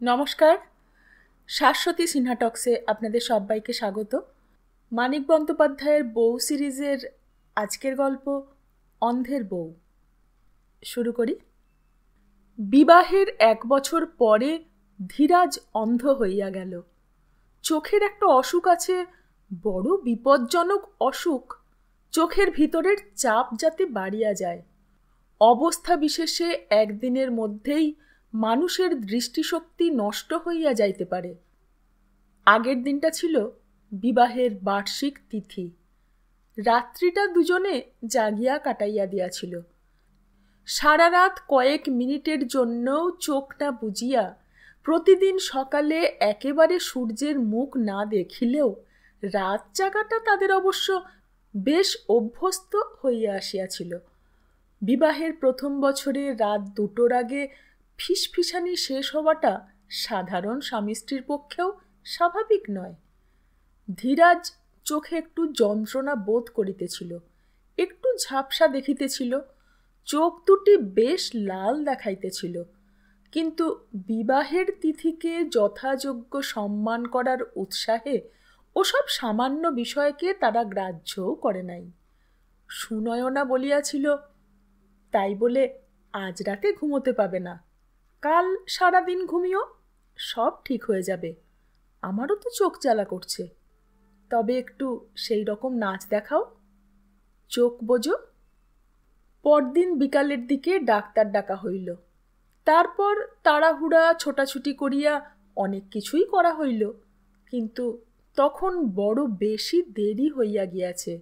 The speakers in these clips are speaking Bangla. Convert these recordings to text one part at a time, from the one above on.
নমস্কার, শাশ্বতী সিনহা টক্সে আপনাদের সবাইকে স্বাগত। মানিক বন্দ্যোপাধ্যায়ের বউ সিরিজের আজকের গল্প অন্ধের বউ। শুরু করি। বিবাহের 1 বছর পরে ধীরাজ অন্ধ হইয়া গেল। চোখের একটা অসুখ আছে, বড় বিপজ্জনক অসুখ। চোখের ভিতরের চাপ যাতে বাড়িয়া যায়, অবস্থা বিশেষে একদিনের মধ্যেই মানুষের দৃষ্টিশক্তি নষ্ট হইয়া যাইতে পারে। আগের দিনটা ছিল বিবাহের বার্ষিক তিথি। রাত্রিটা দুজনে জাগিয়া কাটাইয়া দিয়াছিল। সারা রাত কয়েক মিনিটের জন্যও চোখ না বুজিয়া প্রতিদিন সকালে একেবারে সূর্যের মুখ না দেখিলেও রাত জাগাটা তাদের অবশ্য বেশ অভ্যস্ত হইয়া আসিয়াছিল। বিবাহের প্রথম বছরে রাত 2টোর আগে ফিসফিসানি শেষ হওয়াটা সাধারণ স্বামী স্ত্রীর পক্ষেও স্বাভাবিক নয়। ধীরাজ চোখে একটু যন্ত্রণা বোধ করিতেছিল, একটু ঝাপসা দেখিতেছিল, চোখ দুটি বেশ লাল দেখাইতেছিল। কিন্তু বিবাহের তিথিকে যথাযোগ্য সম্মান করার উৎসাহে ওসব সামান্য বিষয়কে তারা গ্রাহ্যও করে নাই। সুনয়না বলিয়াছিল, তাই বলে আজ রাতে ঘুমোতে পাবে না, কাল সারাদিন ঘুমিও, সব ঠিক হয়ে যাবে। আমারও তো চোখ জ্বালা করছে, তবে একটু সেই রকম নাচ দেখাও, চোখ বোঝো। পরদিন বিকালের দিকে ডাক্তার ডাকা হইল। তারপর তাড়াহুড়া ছোটাছুটি করিয়া অনেক কিছুই করা হইল, কিন্তু তখন বড় বেশি দেরি হইয়া গিয়াছে।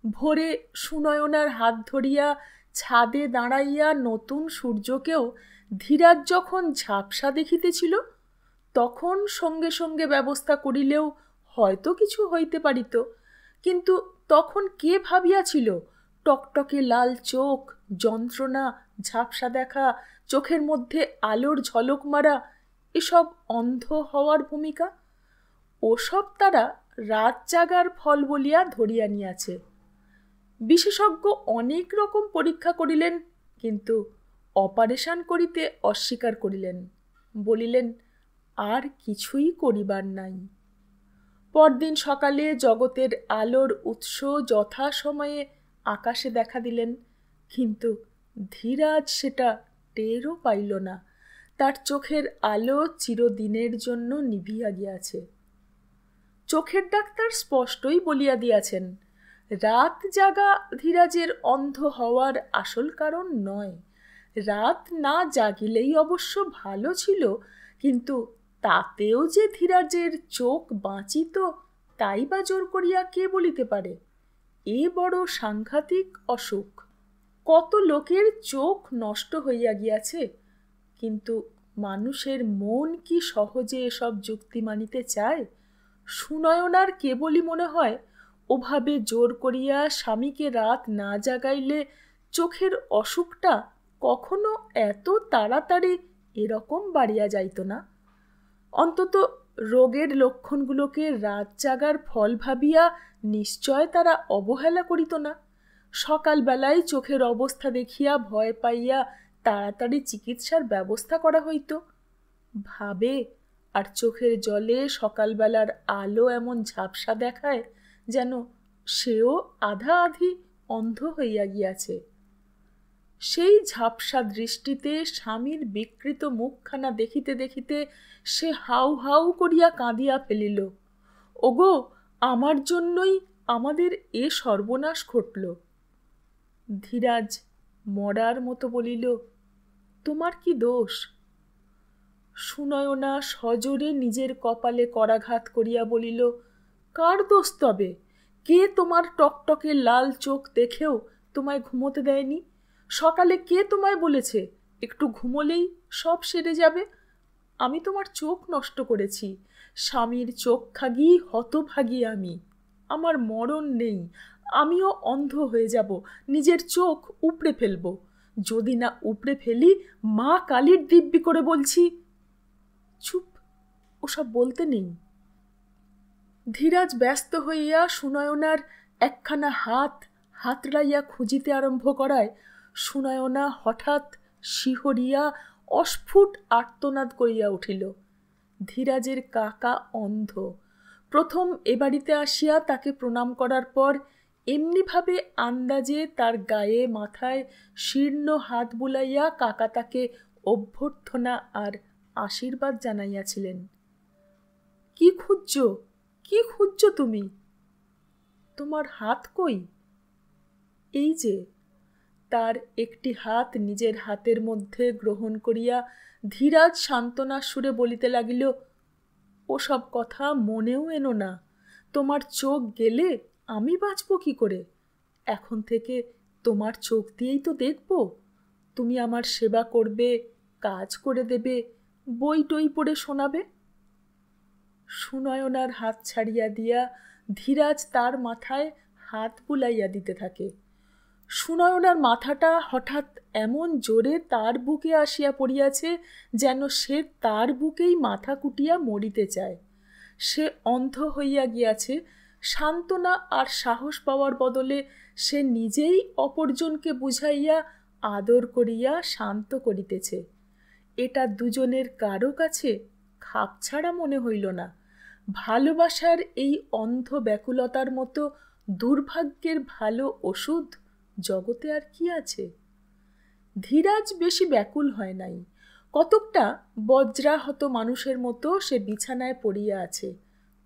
ভোরে সুনয়নার হাত ধরিয়া ছাদে দাঁড়াইয়া নতুন সূর্যকেও ধীরাজ যখন ঝাপসা দেখিতেছিল, তখন সঙ্গে সঙ্গে ব্যবস্থা করিলেও হয়তো কিছু হইতে পারিত। কিন্তু তখন কে ভাবিয়াছিল টকটকে লাল চোখ, যন্ত্রণা, ঝাপসা দেখা, চোখের মধ্যে আলোর ঝলক মারা, এসব অন্ধ হওয়ার ভূমিকা? ওসব তারা রাত জাগার ফল বলিয়া ধরিয়া নিয়াছে। বিশেষজ্ঞ অনেক রকম পরীক্ষা করিলেন, কিন্তু অপারেশন করিতে অস্বীকার করিলেন, বলিলেন আর কিছুই করিবার নাই। পরদিন সকালে জগতের আলোর উৎস যথাসময়ে আকাশে দেখা দিলেন, কিন্তু ধীরাজ সেটা টেরও পাইল না। তার চোখের আলো চিরদিনের জন্য নিভিয়া গিয়াছে। চোখের ডাক্তার স্পষ্টই বলিয়া দিয়াছেন, রাত জাগা ধীরাজের অন্ধ হওয়ার আসল কারণ নয়। রাত না জাগিলেই অবশ্য ভালো ছিল, কিন্তু তাতেও যে ধীরাজের চোখ বাঁচিত, তাই বা জোর করিয়া কে বলিতে পারে? এ বড় সাংঘাতিক অসুখ। কত লোকের চোখ নষ্ট হইয়া গিয়াছে, কিন্তু মানুষের মন কি সহজে এসব যুক্তি মানিতে চায়? সুনয়নার কেবলই মনে হয় ওভাবে জোর করিয়া স্বামীকে রাত না জাগাইলে চোখের অসুখটা কখনো এত তাড়াতাড়ি এরকম বাড়িয়া যাইত না। অন্তত রোগের লক্ষণগুলোকে রাত জাগার ফল ভাবিয়া নিশ্চয় তারা অবহেলা করিত না। সকালবেলায় চোখের অবস্থা দেখিয়া ভয় পাইয়া তাড়াতাড়ি চিকিৎসার ব্যবস্থা করা হইত। ভাবে, আর চোখের জলে সকালবেলার আলো এমন ঝাপসা দেখায় যেন সেও আধা আধি অন্ধ হইয়া গিয়াছে। সেই ঝাপসা দৃষ্টিতে স্বামীর বিকৃত মুখখানা দেখিতে দেখিতে সে হাউ হাউ করিয়া কাঁদিয়া ফেলিল। ওগো, আমার জন্যই আমাদের এ সর্বনাশ ঘটল। ধীরাজ মরার মতো বলিল, তোমার কি দোষ? সুনয়না সজোরে নিজের কপালে করাঘাত করিয়া বলিল, কার দোষ তবে? কে তোমার টকটকে লাল চোখ দেখেও তোমায় ঘুমোতে দেয়নি? সকালে কে তোমায় বলেছে একটু ঘুমোলেই সব সেরে যাবে? আমি তোমার চোখ নষ্ট করেছি, স্বামীর চোখ খাগি হতভাগী আমি। আমার মরণ নেই, আমিও অন্ধ হয়ে যাব, নিজের চোখ উপড়ে ফেলব। যদি না উপড়ে ফেলি, মা কালীর দিব্যি করে বলছি। চুপ, ওসব বলতে নেই। ধীরাজ ব্যস্ত হইয়া সুনয়নার একখানা হাত হাতড়াইয়া খুঁজিতে আরম্ভ করায় সুনয়না হঠাৎ শিহরিয়া অস্ফুট আর্তনাদ করিয়া উঠিল। ধীরাজের কাকা অন্ধ। প্রথম এ বাড়িতে আসিয়া তাকে প্রণাম করার পর এমনিভাবে আন্দাজে তার গায়ে মাথায় শীর্ণ হাত বুলাইয়া কাকা তাকে অভ্যর্থনা আর আশীর্বাদ জানাইয়াছিলেন। কি খুঁজছ, কি খুঁজছ তুমি? তোমার হাত কই? এই যে। তার একটি হাত নিজের হাতের মধ্যে গ্রহণ করিয়া ধীরাজ সান্ত্বনার সুরে বলিতে লাগিল, ওসব কথা মনেও এনো না। তোমার চোখ গেলে আমি বাঁচব কি করে? এখন থেকে তোমার চোখ দিয়েই তো দেখব। তুমি আমার সেবা করবে, কাজ করে দেবে, বই টই পড়ে শোনাবে। সুনয়নার হাত ছাড়িয়া দিয়া ধীরাজ তার মাথায় হাত বুলাইয়া দিতে থাকে। সুনয়নার মাথাটা হঠাৎ এমন জোরে তার বুকে আসিয়া পড়িয়াছে যেন সে তার বুকেই মাথা কুটিয়া মরিতে চায়। সে অন্ধ হইয়া গিয়াছে। সান্ত্বনা আর সাহস পাওয়ার বদলে সে নিজেই অপরজনকে বুঝাইয়া আদর করিয়া শান্ত করিতেছে। এটা দুজনের কারো কাছে খাপছাড়া মনে হইল না। ভালোবাসার এই অন্ধ ব্যাকুলতার মতো দুর্ভাগ্যের ভালো ওষুধ জগতে আর কি আছে? ধীরাজ বেশি ব্যাকুল হয় নাই। কতকটা বজ্রাহত মানুষের মতো সে বিছানায় পড়িয়া আছে।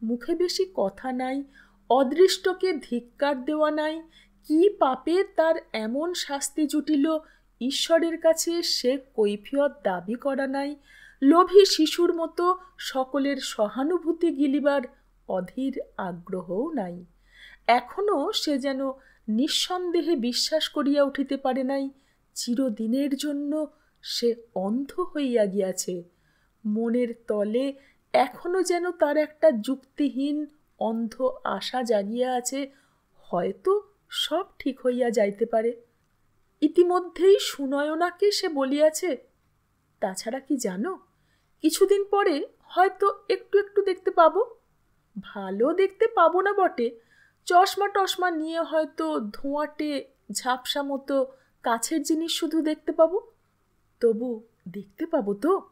মুখে বেশি কথা নাই, অদৃষ্টকে ধিক্কার দেওয়া নাই। কি পাপে তার এমন শাস্তি জুটিল ঈশ্বরের কাছে সে কৈফিয়ত দাবি করা নাই। লোভী শিশুর মতো সকলের সহানুভূতি গিলিবার অধীর আগ্রহও নাই। এখনও সে যেন নিঃসন্দেহে বিশ্বাস করিয়া উঠিতে পারে নাই চিরদিনের জন্য সে অন্ধ হইয়া গিয়াছে। মনের তলে এখনো যেন তার একটা যুক্তিহীন অন্ধ আশা জাগিয়া আছে, হয়তো সব ঠিক হইয়া যাইতে পারে। ইতিমধ্যেই সুনয়নাকে সে বলিয়াছে, তাছাড়া কি জানো, কিছুদিন পরে হয়তো একটু একটু দেখতে পাবো। ভালো দেখতে পাবো না বটে, চশমা টশমা নিয়ে হয়তো ধোঁয়াটে ঝাপসা মতো কাছের জিনিস শুধু দেখতে পাবো। তবু দেখতে পাবো তো।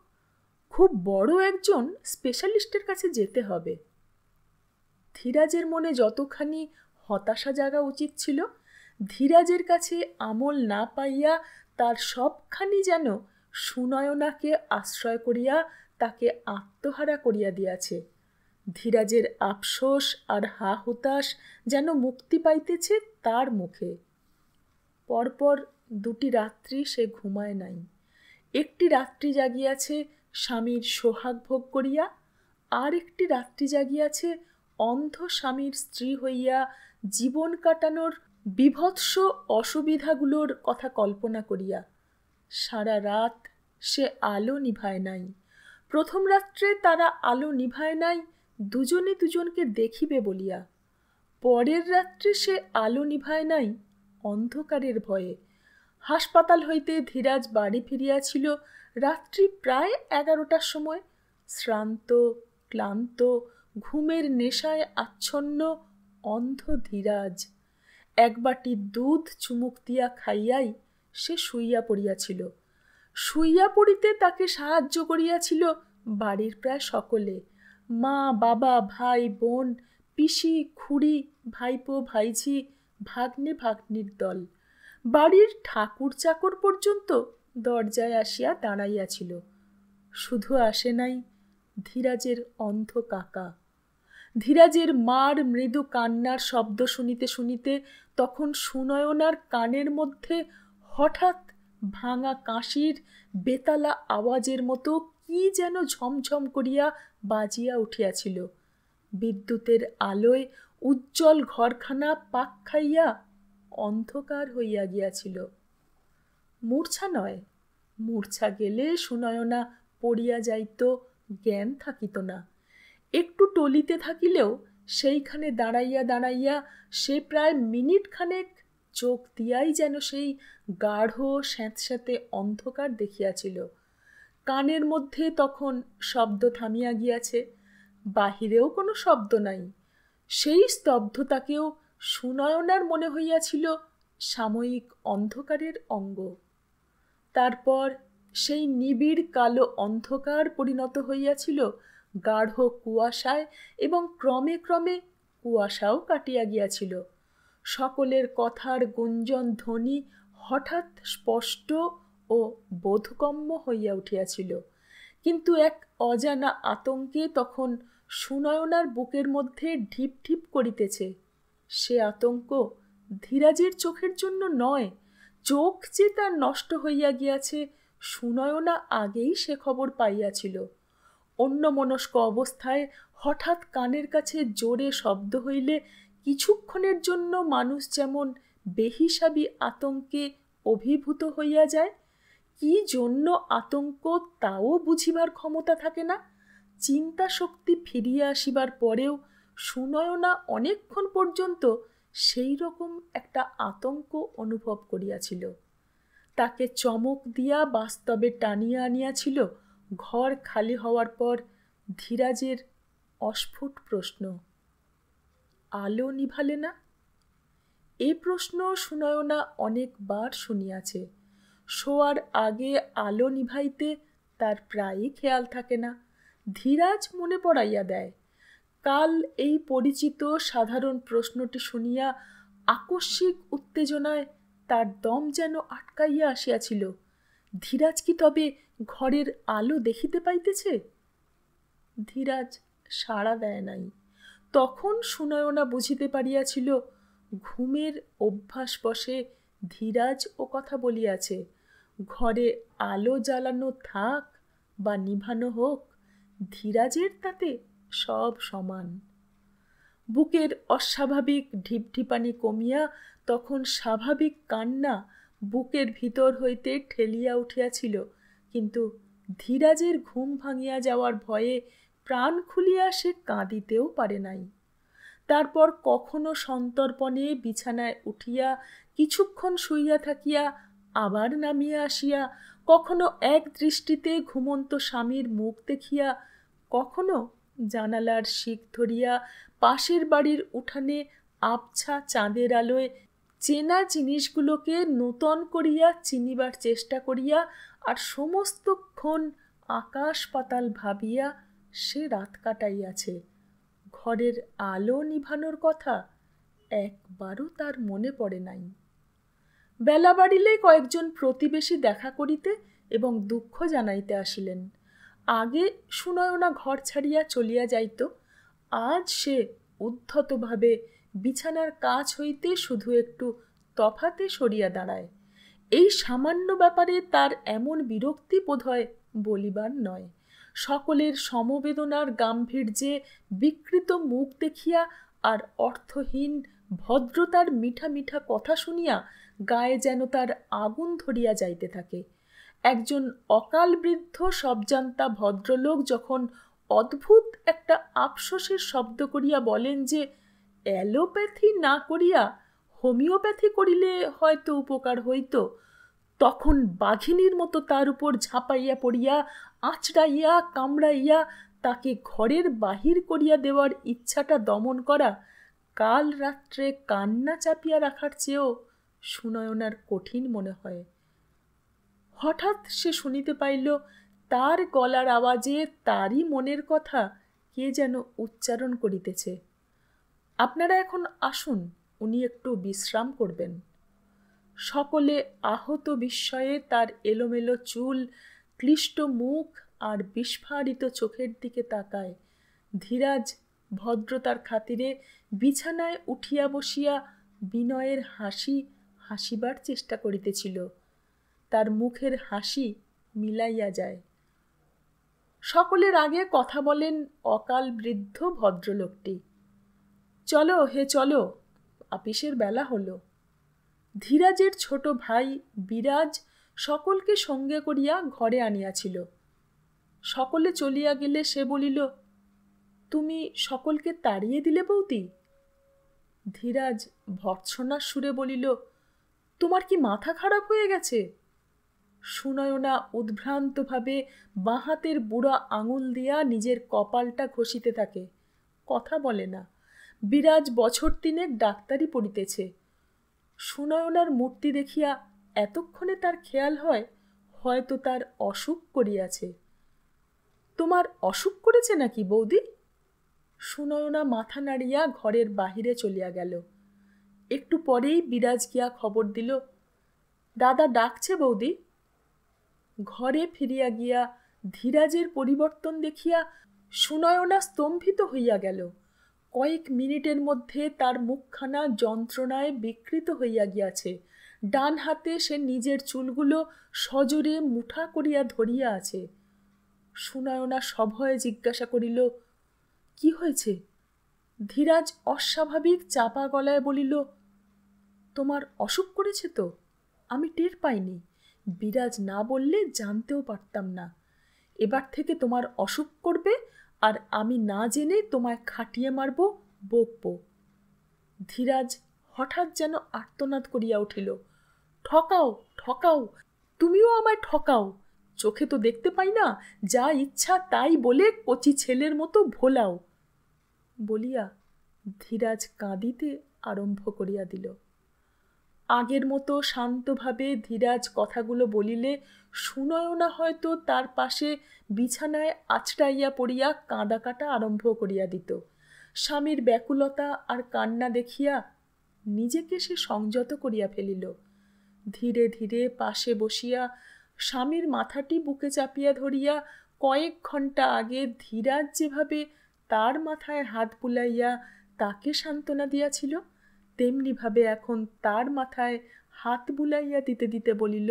খুব বড় একজন স্পেশালিস্টের কাছে যেতে হবে। ধীরাজের মনে যতখানি হতাশা জাগা উচিত ছিল, ধীরাজের কাছে আমল না পাইয়া তার সবখানি যেন সুনয়নাকে আশ্রয় করিয়া তাকে আত্মহারা করিয়া দিয়াছে। ধীরাজের আফসোস আর হা হুতাশ যেন মুক্তি পাইতেছে তার মুখে। পরপর দুটি রাত্রি সে ঘুমায় নাই। একটি রাত্রি জাগিয়াছে স্বামীর সোহাগ ভোগ করিয়া, আর একটি রাত্রি জাগিয়াছে অন্ধ স্বামীর স্ত্রী হইয়া জীবন কাটানোর বিভৎস অসুবিধাগুলোর কথা কল্পনা করিয়া। সারা রাত সে আলো নিভায় নাই। প্রথম রাত্রে তারা আলো নিভায় নাই দুজনে দুজনকে দেখিবে বলিয়া। পরের রাত্রে সে আলো নিভায় নাই অন্ধকারের ভয়ে। হাসপাতাল হইতে ধীরাজ বাড়ি ফিরিয়াছিল রাত্রি প্রায় 11টার সময়। শ্রান্ত, ক্লান্ত, ঘুমের নেশায় আচ্ছন্ন অন্ধ ধীরাজ এক বাটি দুধ চুমুক দিয়া খাইয়াই সে শুইয়া পড়িয়াছিল। শুইয়া পড়িতে তাকে সাহায্য করিয়াছিল বাড়ির প্রায় সকলে, মা, বাবা, ভাই, বোন, পিসি, খুড়ি, ভাইপো, ভাইঝি, ভাগ্নে, ভাগ্নির দল। বাড়ির ঠাকুর চাকর পর্যন্ত দরজায় আসিয়া দাঁড়াইয়াছিল। শুধু আসে নাই ধীরাজের অন্ধ কাকা। ধীরাজের মার মৃদু কান্নার শব্দ শুনিতে শুনিতে তখন সুনয়নার কানের মধ্যে হঠাৎ ভাঙা কাশির বেতালা আওয়াজের মতো কি যেন ঝমঝম করিয়া বাজিয়া উঠিয়াছিল। বিদ্যুতের আলোয় উজ্জ্বল ঘরখানা পাক খাইয়া অন্ধকার হইয়া গিয়াছিল। মূর্ছা নয়, মূর্ছা গেলে সুনয়না পড়িয়া যাইত, জ্ঞান থাকিত না। একটু টলিতে থাকিলেও সেইখানে দাঁড়াইয়া দাঁড়াইয়া সে প্রায় মিনিট খানেক চোখ দিয়াই যেন সেই গাঢ় স্যাঁতস্যাঁতে অন্ধকার দেখিয়াছিল। কানের মধ্যে তখন শব্দ থামিয়া গিয়াছে, বাহিরেও কোনো শব্দ নাই। সেই স্তব্ধতাকেও সুনয়নার মনে হইয়াছিল সাময়িক অন্ধকারের অঙ্গ। তারপর সেই নিবিড় কালো অন্ধকার পরিণত হইয়াছিল গাঢ় কুয়াশায়, এবং ক্রমে ক্রমে কুয়াশাও কাটিয়া গিয়াছিল। সকলের কথার গুঞ্জন ধ্বনি হঠাৎ স্পষ্ট ও বোধগম্য হইয়া উঠিয়াছিল। কিন্তু এক অজানা আতঙ্কে তখন সুনয়নার বুকের মধ্যে ঢিপ ঢিপ করিতেছে। সে আতঙ্ক ধীরাজের চোখের জন্য নয়। চোখ যে তার নষ্ট হইয়া গিয়াছে সুনয়না আগেই সে খবর পাইয়াছিল। অন্যমনস্ক অবস্থায় হঠাৎ কানের কাছে জোরে শব্দ হইলে কিছুক্ষণের জন্য মানুষ যেমন বেহিসাবি আতঙ্কে অভিভূত হইয়া যায়। কি জন্য আতঙ্ক তাও বুঝিবার ক্ষমতা থাকে না। চিন্তা শক্তি ফিরিয়া আসিবার পরেও সুনয়না অনেকক্ষণ পর্যন্ত সেই রকম একটা আতঙ্ক অনুভব করিয়াছিল। তাকে চমক দিয়া বাস্তবে টানিয়া আনিয়াছিল ঘর খালি হওয়ার পর ধীরাজের অস্ফুট প্রশ্ন, আলো নিভালে না? এ প্রশ্ন সুনয়না অনেকবার শুনিয়াছে। শোয়ার আগে আলো নিভাইতে তার প্রায়ই খেয়াল থাকে না। ধীরাজ মনে পড়াইয়া দেয়। কাল এই পরিচিত সাধারণ প্রশ্নটি শুনিয়া আকস্মিক উত্তেজনায় তার দম যেন আটকাইয়া আসিয়াছিল। ধীরাজ কি তবে ঘরের আলো দেখিতে পাইতেছে? ধীরাজ সাড়া দেয় নাই। তখন সুনয়না বুঝিতে পারিয়াছিল ঘুমের অভ্যাস বশে ধীরাজ ও কথা বলিয়াছে। ঘরে আলো জ্বালানো থাক বা নিভানো হোক, ধীরাজের তাতে সব সমান। বুকের অস্বাভাবিক ঢিপঢিপানি কমিয়া তখন স্বাভাবিক কান্না বুকের ভিতর হইতে ঠেলিয়া উঠিয়াছিল। কিন্তু ধীরাজের ঘুম ভাঙিয়া যাওয়ার ভয়ে প্রাণ খুলিয়া সে কাঁদিতেও পারে নাই। তারপর কখনো সন্তর্পণে বিছানায় উঠিয়া কিছুক্ষণ শুইয়া থাকিয়া আবার নামিয়া আসিয়া, কখনো এক দৃষ্টিতে ঘুমন্ত স্বামীর মুখ দেখিয়া, কখনো জানালার শিক ধরিয়া পাশের বাড়ির উঠানে আবছা চাঁদের আলোয় চেনা জিনিসগুলোকে নূতন করিয়া চিনিবার চেষ্টা করিয়া, আর সমস্তক্ষণ আকাশ পাতাল ভাবিয়া সে রাত কাটাইয়াছে। ঘরের আলো নিভানোর কথা একবারও তার মনে পড়ে নাই। বেলা বাড়িলে কয়েকজন প্রতিবেশী দেখা করিতে এবং দুঃখ জানাইতে আসিলেন। আগে সুনয়না ঘর ছাড়িয়া চলিয়া যাইত। আজ সে উদ্ধতভাবে বিছানার কাছ হইতে শুধু একটু তফাতে সরিয়া দাঁড়ায়। এই সামান্য ব্যাপারে তার এমন বিরক্তি বোধহয় বলিবার নয়। সকলের সমবেদনার গাম্ভীর্যে বিকৃত মুখ দেখিয়া আর অর্থহীন ভদ্রতার মিঠা মিঠা কথা শুনিয়া গায়ে যেন তার আগুন ধরিয়া যাইতে থাকে। একজন অকাল বৃদ্ধ সবজান্তা ভদ্রলোক যখন অদ্ভুত একটা আফসোসের শব্দ করিয়া বলেন যে অ্যালোপ্যাথি না করিয়া হোমিওপ্যাথি করিলে হয়তো উপকার হইত, তখন বাঘিনীর মতো তার উপর ঝাঁপাইয়া পড়িয়া আঁচড়াইয়া কামড়াইয়া তাকে ঘরের বাহির করিয়া দেওয়ার ইচ্ছাটা দমন করা কাল রাত্রে কান্না চাপিয়া রাখার চেয়েও সুনয়নার কঠিন মনে হয়। হঠাৎ সে শুনিতে পাইল তার গলার আওয়াজে তারই মনের কথা কে যেন উচ্চারণ করিতেছে, আপনারা এখন আসুন, উনি একটু বিশ্রাম করবেন। সকলে আহত বিস্ময়ে তার এলোমেলো চুল, ক্লিষ্ট মুখ আর বিস্ফারিত চোখের দিকে তাকায়। ধীরাজ ভদ্রতার খাতিরে বিছানায় উঠিয়া বসিয়া বিনয়ের হাসি হাসিবার চেষ্টা করিতেছিল। তার মুখের হাসি মিলাইয়া যায়। সকলের আগে কথা বলেন অকাল বৃদ্ধ ভদ্রলোকটি, চলো হে চলো, আপিসের বেলা হলো। ধীরাজের ছোট ভাই বিরাজ সকলকে সঙ্গে করিয়া ঘরে আনিয়াছিল। সকলে চলিয়া গেলে সে বলিল, তুমি সকলকে তাড়িয়ে দিলে বৌদি? ধীরাজ ভর্ৎসনার সুরে বলিল, তোমার কি মাথা খারাপ হয়ে গেছে? সুনয়না উদ্ভ্রান্তভাবে বাঁ হাতের বুড়া আঙুল দিয়া নিজের কপালটা ঘষিতে থাকে, কথা বলে না। বিরাজ বছর 3 ডাক্তারি পড়িতেছে। সুনয়নার মূর্তি দেখিয়া এতক্ষণে তার খেয়াল হয় হয়তো তার অসুখ করিয়াছে। তোমার অসুখ করেছে নাকি বৌদি? সুনয়না মাথা নাড়িয়া ঘরের বাহিরে চলিয়া গেল। একটু পরেই বিরাজ গিয়া খবর দিল, দাদা ডাকছে বৌদি। ঘরে ফিরিয়া গিয়া ধীরাজের পরিবর্তন দেখিয়া সুনয়না স্তম্ভিত হইয়া গেল। কয়েক মিনিটের মধ্যে তার মুখখানা যন্ত্রণায় বিকৃত হইয়া গিয়াছে। ডান হাতে সে নিজের চুলগুলো সজোরে মুঠা করিয়া ধরিয়া আছে। সুনয়না সভয়ে জিজ্ঞাসা করিল, কি হয়েছে? ধীরাজ অস্বাভাবিক চাপা গলায় বলিল, তোমার অসুখ করেছে তো? আমি টের পাইনি। বিরাজ না বললে জানতেও পারতাম না। এবার থেকে তোমার অসুখ করবে, আর আমি না জেনে তোমায় খাটিয়ে মারব, বকব। ধীরাজ হঠাৎ যেন আর্তনাদ করিয়া উঠিল, ঠকাও ঠকাও, তুমিও আমায় ঠকাও। চোখে তো দেখতে পাই না, যা ইচ্ছা তাই বলে কচি ছেলের মতো ভোলাও। বলিয়া ধীরাজ কাঁদিতে আরম্ভ করিয়া দিল। আগের মতো শান্তভাবে ধীরাজ কথাগুলো বলিলে সুনয়না হয়তো তার পাশে বিছানায় আছড়াইয়া পড়িয়া কাঁদা কাটা আরম্ভ করিয়া দিত। স্বামীর ব্যাকুলতা আর কান্না দেখিয়া নিজেকে সে সংযত করিয়া ফেলিল। ধীরে ধীরে পাশে বসিয়া স্বামীর মাথাটি বুকে চাপিয়া ধরিয়া কয়েক ঘন্টা আগে ধীরাজ যেভাবে তার মাথায় হাত বুলাইয়া তাকে সান্ত্বনা দিয়াছিল, তেমনিভাবে এখন তার মাথায় হাত বুলাইয়া দিতে দিতে বলিল,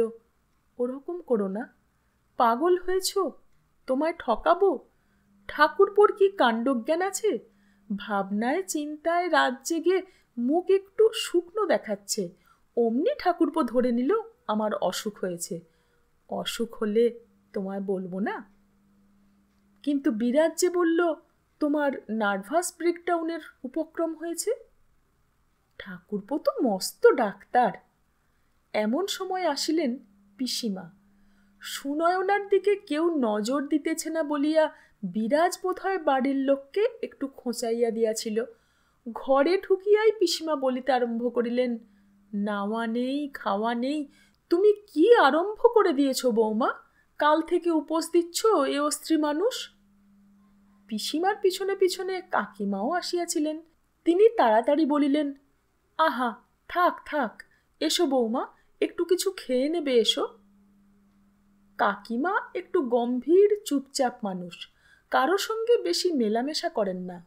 ওরকম করো না, পাগল হয়েছ? তোমায় ঠকাবো? ঠাকুরপোর কি কাণ্ডজ্ঞান আছে? ভাবনায় চিন্তায় রাত জেগে মুখ একটু শুকনো দেখাচ্ছে, অমনি ঠাকুরপো ধরে নিল আমার অসুখ হয়েছে। অসুখ হলে তোমায় বলবো না? কিন্তু বিরাজ যে বলল তোমার নার্ভাস ব্রেকডাউনের উপক্রম হয়েছে। ঠাকুরপো তো মস্ত ডাক্তার। এমন সময় আসিলেন পিসিমা। সুনয়নার দিকে কেউ নজর দিতেছে না বলিয়া বিরাজ বোধহয় বাড়ির লোককে একটু খোঁচাইয়া দিয়াছিল। ঘরে ঢুকিয়াই পিসিমা বলিতে আরম্ভ করিলেন, নাওয়া নেই খাওয়া নেই, তুমি কি আরম্ভ করে দিয়েছ বৌমা? কাল থেকে উপোস দিচ্ছ এ স্ত্রী মানুষ। পিসিমার পিছনে পিছনে কাকিমাও আসিয়াছিলেন। তিনি তাড়াতাড়ি বলিলেন, আহা থাক থাক, এসো বৌমা, একটু কিছু খেয়ে নেবে, এসো। কাকিমা একটু গম্ভীর চুপচাপ মানুষ, কারো সঙ্গে বেশি মেলামেশা করেন না।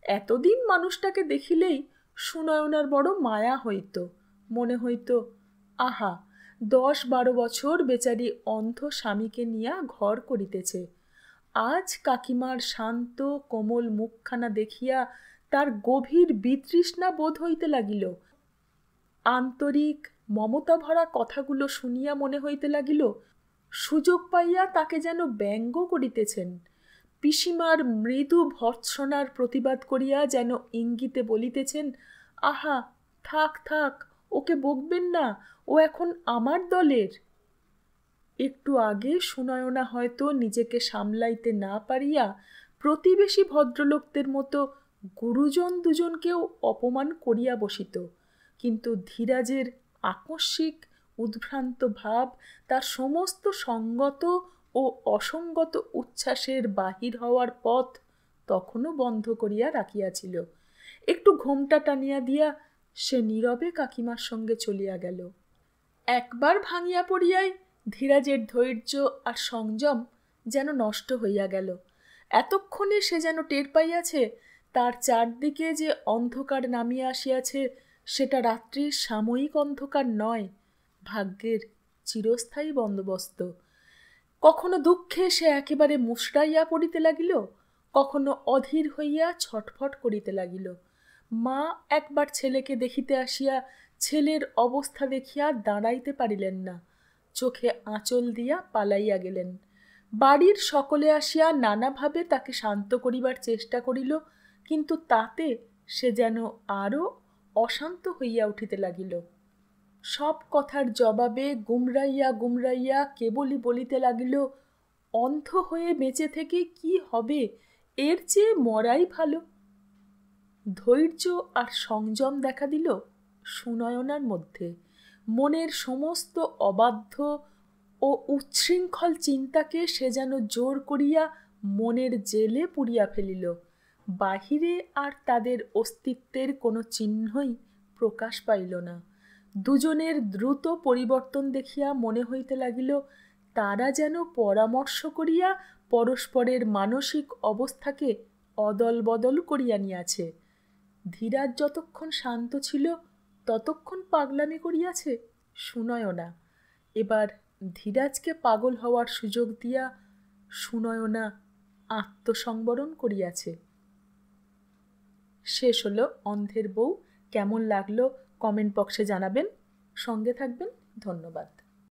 এতদিন মানুষটাকে দেখিলেই সুনয়নার বড় মায়া হইত। মনে হইত, আহা 10-12 বছর বেচারি অন্ধ স্বামীকে নিয়া ঘর করিতেছে। আজ কাকিমার শান্ত কোমল মুখখানা দেখিয়া তার গভীর বিতৃষ্ণা বোধ হইতে লাগিল। আন্তরিক মমতা ভরা কথাগুলো শুনিয়া মনে হইতে লাগিল সুযোগ পাইয়া তাকে যেন ব্যঙ্গ করিতেছেন। পিসিমার মৃদু ভর্ৎসনার প্রতিবাদ করিয়া যেন ইঙ্গিতে বলিতেছেন, আহা থাক থাক, ওকে বকবেন না, ও এখন আমার দলের। একটু আগে সুনয়না হয়তো নিজেকে সামলাইতে না পারিয়া প্রতিবেশী ভদ্রলোকদের মতো গুরুজন দুজনকেও অপমান করিয়া বসিত, কিন্তু ধীরাজের আকস্মিক উদ্ভ্রান্ত ভাব তার সমস্ত সঙ্গত ও অসঙ্গত উচ্ছ্বাসের বাহির হওয়ার পথ তখনও বন্ধ করিয়া রাখিয়াছিল। একটু ঘোমটা টানিয়া দিয়া সে নীরবে কাকিমার সঙ্গে চলিয়া গেল। একবার ভাঙিয়া পড়িয়াই ধীরাজের ধৈর্য আর সংযম যেন নষ্ট হইয়া গেল। এতক্ষণে সে যেন টের পাইয়াছে তার চারদিকে যে অন্ধকার নামিয়া আসিয়াছে সেটা রাত্রির সাময়িক অন্ধকার নয়, ভাগ্যের চিরস্থায়ী বন্দোবস্ত। কখনো দুঃখে সে একেবারে মুষড়াইয়া পড়িতে লাগিল, কখনো অধীর হইয়া ছটফট করিতে লাগিল। মা একবার ছেলেকে দেখিতে আসিয়া ছেলের অবস্থা দেখিয়া দাঁড়াইতে পারিলেন না, চোখে আঁচল দিয়া পালাইয়া গেলেন। বাড়ির সকলে আসিয়া নানাভাবে তাকে শান্ত করিবার চেষ্টা করিল, কিন্তু তাতে সে যেন আরও অশান্ত হইয়া উঠিতে লাগিল। সব কথার জবাবে গুমরাইয়া গুমরাইয়া কেবলই বলিতে লাগিল, অন্ধ হয়ে বেঁচে থেকে কি হবে, এর চেয়ে মরাই ভালো। ধৈর্য আর সংযম দেখা দিল সুনয়নার মধ্যে। মনের সমস্ত অবাধ্য ও ও উচ্ছৃঙ্খল চিন্তাকে সে যেন জোর করিয়া মনের জেলে পুড়িয়া ফেলিল। বাহিরে আর তাদের অস্তিত্বের কোনো চিহ্নই প্রকাশ পাইল না। দুজনের দ্রুত পরিবর্তন দেখিয়া মনে হইতে লাগিল তারা যেন পরামর্শ করিয়া পরস্পরের মানসিক অবস্থাকে অদল বদল করিয়া নিয়াছে। ধীরাজ যতক্ষণ শান্ত ছিল ততক্ষণ পাগলামি করিয়াছে সুনয়না। এবার ধীরাজকে পাগল হওয়ার সুযোগ দিয়া সুনয়না আত্মসংবরণ করিয়াছে। শেষ হলো অন্ধের বউ। কেমন লাগলো কমেন্ট বক্সে জানাবেন। সঙ্গে থাকবেন। ধন্যবাদ।